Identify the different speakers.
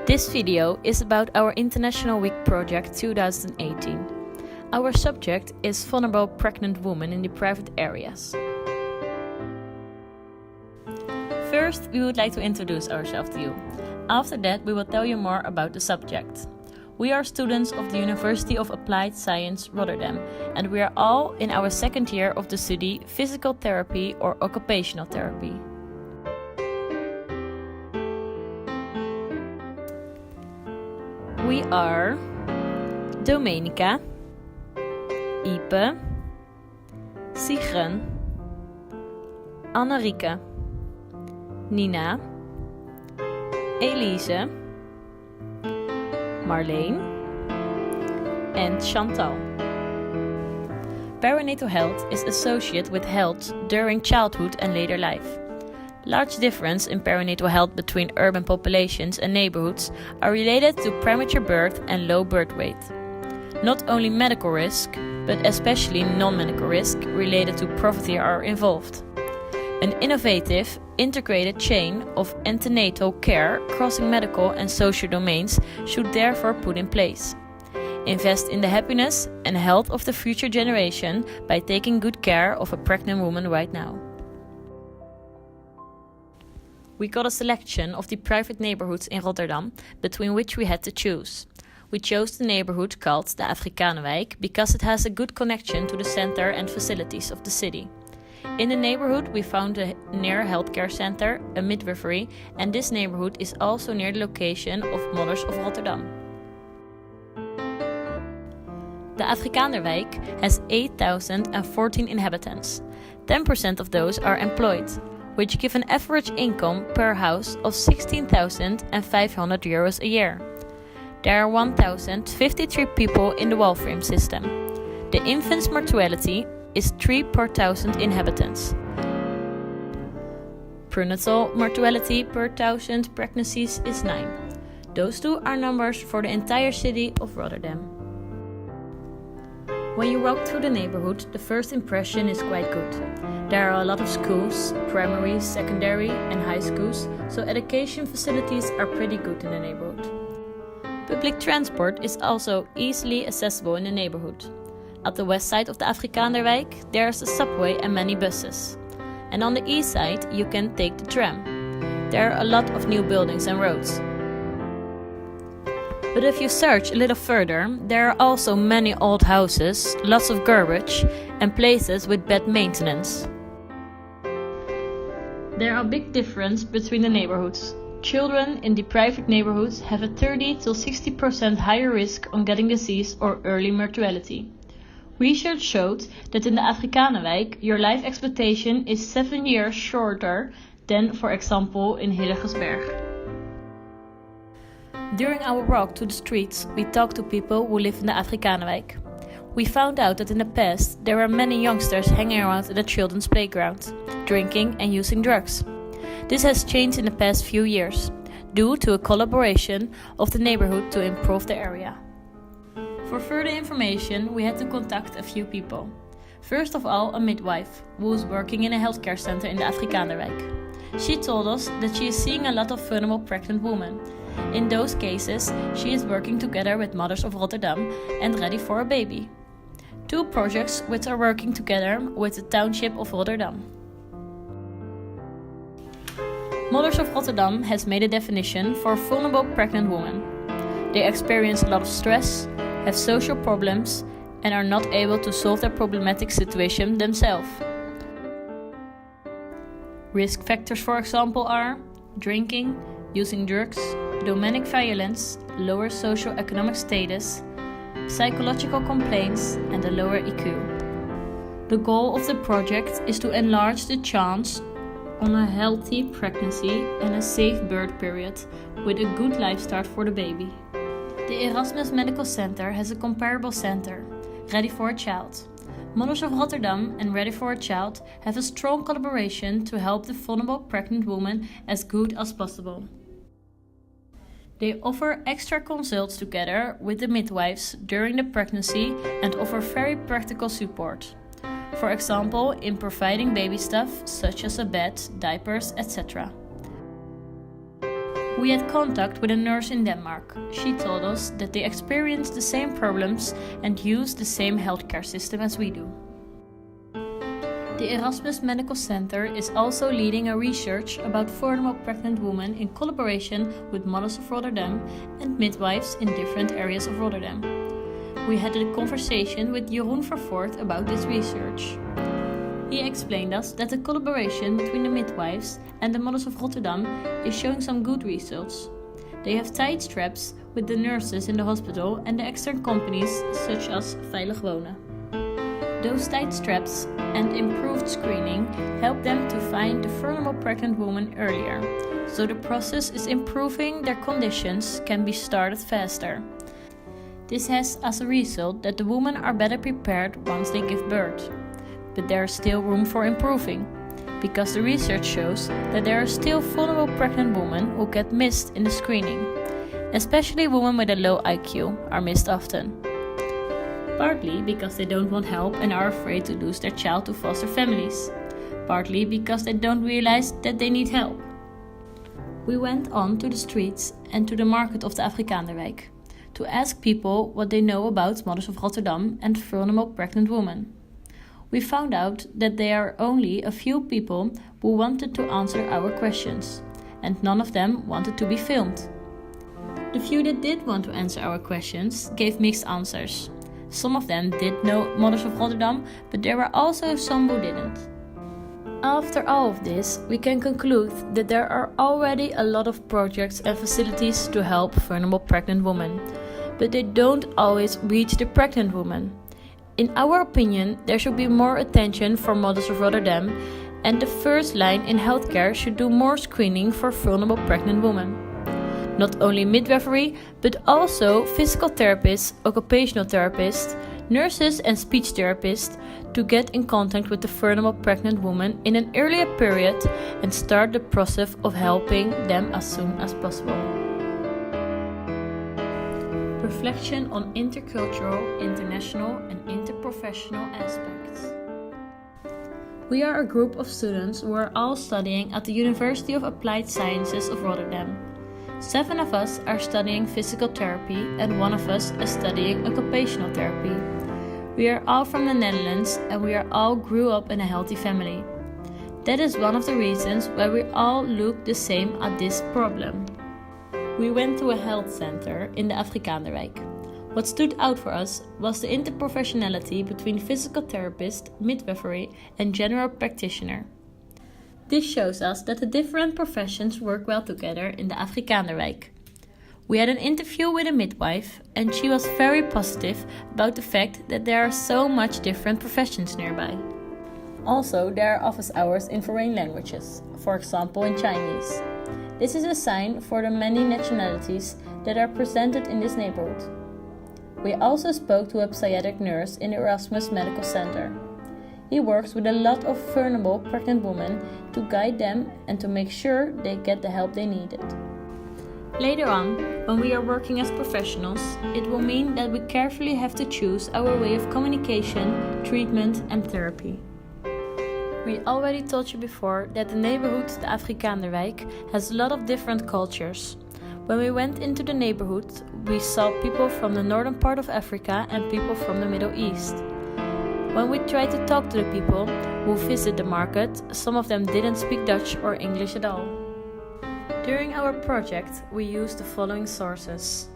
Speaker 1: This video is about our International Week project 2018. Our subject is vulnerable pregnant women in the private areas. First, we would like to introduce ourselves to you. After that, we will tell you more about the subject. We are students of the University of Applied Science Rotterdam, and we are all in our second year of the study Physical Therapy or Occupational Therapy. We are Domenica, Ipe, Sigren, Annerieke, Nina, Elise, Marleen and Chantal. Perinatal health is associated with health during childhood and later life. Large difference in perinatal health between urban populations and neighborhoods are related to premature birth and low birth weight. Not only medical risk, but especially non-medical risk related to poverty are involved. An innovative, integrated chain of antenatal care crossing medical and social domains should therefore put in place. Invest in the happiness and health of the future generation by taking good care of a pregnant woman right now. We got a selection of the private neighborhoods in Rotterdam, between which we had to choose. We chose the neighborhood called the Afrikanenwijk because it has a good connection to the center and facilities of the city. In the neighborhood we found a near healthcare center, a midwifery, and this neighborhood is also near the location of Mothers of Rotterdam. The Afrikanenwijk has 8,014 inhabitants. 10% of those are employed, which give an average income per house of €16,500 a year. There are 1,053 people in the wall-frame system. The infant's mortality is 3 per 1,000 inhabitants. Prenatal mortality per 1,000 pregnancies is 9. Those two are numbers for the entire city of Rotterdam. When you walk through the neighborhood, the first impression is quite good. There are a lot of schools, primary, secondary and high schools, so education facilities are pretty good in the neighborhood. Public transport is also easily accessible in the neighborhood. At the west side of the Afrikanenwijk, there is a subway and many buses. And on the east side, you can take the tram. There are a lot of new buildings and roads. But if you search a little further, there are also many old houses, lots of garbage, and places with bad maintenance. There are big differences between the neighborhoods. Children in the private neighborhoods have a 30 to 60% higher risk on getting disease or early mortality. Research showed that in the Afrikanenwijk, your life expectation is 7 years shorter than, for example, in Hillegersberg. During our walk to the streets, we talked to people who live in the Afrikanenwijk. We found out that in the past, there were many youngsters hanging around at the children's playground, drinking and using drugs. This has changed in the past few years, due to a collaboration of the neighborhood to improve the area. For further information, we had to contact a few people. First of all, a midwife, who is working in a healthcare center in the Afrikanenwijk. She told us that she is seeing a lot of vulnerable pregnant women. In those cases, she is working together with Mothers of Rotterdam and Ready for a Baby. 2 projects which are working together with the Township of Rotterdam. Mothers of Rotterdam has made a definition for vulnerable pregnant women. They experience a lot of stress, have social problems, and are not able to solve their problematic situation themselves. Risk factors, for example, are drinking, using drugs, domestic violence, lower socio-economic status, psychological complaints, and a lower IQ. The goal of the project is to enlarge the chance on a healthy pregnancy and a safe birth period with a good life start for the baby. The Erasmus Medical Center has a comparable center, Ready for a Child. Mothers of Rotterdam and Ready for a Child have a strong collaboration to help the vulnerable pregnant woman as good as possible. They offer extra consults together with the midwives during the pregnancy and offer very practical support. For example, in providing baby stuff such as a bed, diapers, etc. We had contact with a nurse in Denmark. She told us that they experience the same problems and use the same healthcare system as we do. The Erasmus Medical Center is also leading a research about vulnerable pregnant women in collaboration with Mothers of Rotterdam and midwives in different areas of Rotterdam. We had a conversation with Jeroen Vervoort about this research. He explained us that the collaboration between the midwives and the Mothers of Rotterdam is showing some good results. They have tight straps with the nurses in the hospital and the extern companies such as Veilig Wonen. Those tight straps and improved screening help them to find the vulnerable pregnant woman earlier, so the process is improving their conditions can be started faster. This has as a result that the women are better prepared once they give birth. But there is still room for improving, because the research shows that there are still vulnerable pregnant women who get missed in the screening. Especially women with a low IQ are missed often. Partly because they don't want help and are afraid to lose their child to foster families. Partly because they don't realize that they need help. We went on to the streets and to the market of the Afrikaanderwijk to ask people what they know about Mothers of Rotterdam and vulnerable pregnant women. We found out that there are only a few people who wanted to answer our questions, and none of them wanted to be filmed. The few that did want to answer our questions gave mixed answers. Some of them did know Mothers of Rotterdam, but there were also some who didn't. After all of this, we can conclude that there are already a lot of projects and facilities to help vulnerable pregnant women, but they don't always reach the pregnant woman. In our opinion, there should be more attention for Mothers of Rotterdam, and the first line in healthcare should do more screening for vulnerable pregnant women. Not only midwifery, but also physical therapists, occupational therapists, nurses and speech therapists to get in contact with the vulnerable pregnant woman in an earlier period and start the process of helping them as soon as possible. Reflection on intercultural, international and interprofessional aspects. We are a group of students who are all studying at the University of Applied Sciences of Rotterdam. 7 of us are studying physical therapy and 1 of us is studying occupational therapy. We are all from the Netherlands and we are all grew up in a healthy family. That is one of the reasons why we all look the same at this problem. We went to a health center in the Afrikaanderwijk. What stood out for us was the interprofessionality between physical therapist, midwifery and general practitioner. This shows us that the different professions work well together in the Afrikaanderwijk. We had an interview with a midwife and she was very positive about the fact that there are so much different professions nearby. Also, there are office hours in foreign languages, for example in Chinese. This is a sign for the many nationalities that are presented in this neighborhood. We also spoke to a pediatric nurse in the Erasmus Medical Center. He works with a lot of vulnerable pregnant women to guide them and to make sure they get the help they needed. Later on, when we are working as professionals, it will mean that we carefully have to choose our way of communication, treatment and therapy. We already told you before that the neighborhood, the Afrikaanderwijk, has a lot of different cultures. When we went into the neighborhood, we saw people from the northern part of Africa and people from the Middle East. When we tried to talk to the people who visit the market, some of them didn't speak Dutch or English at all. During our project, we used the following sources: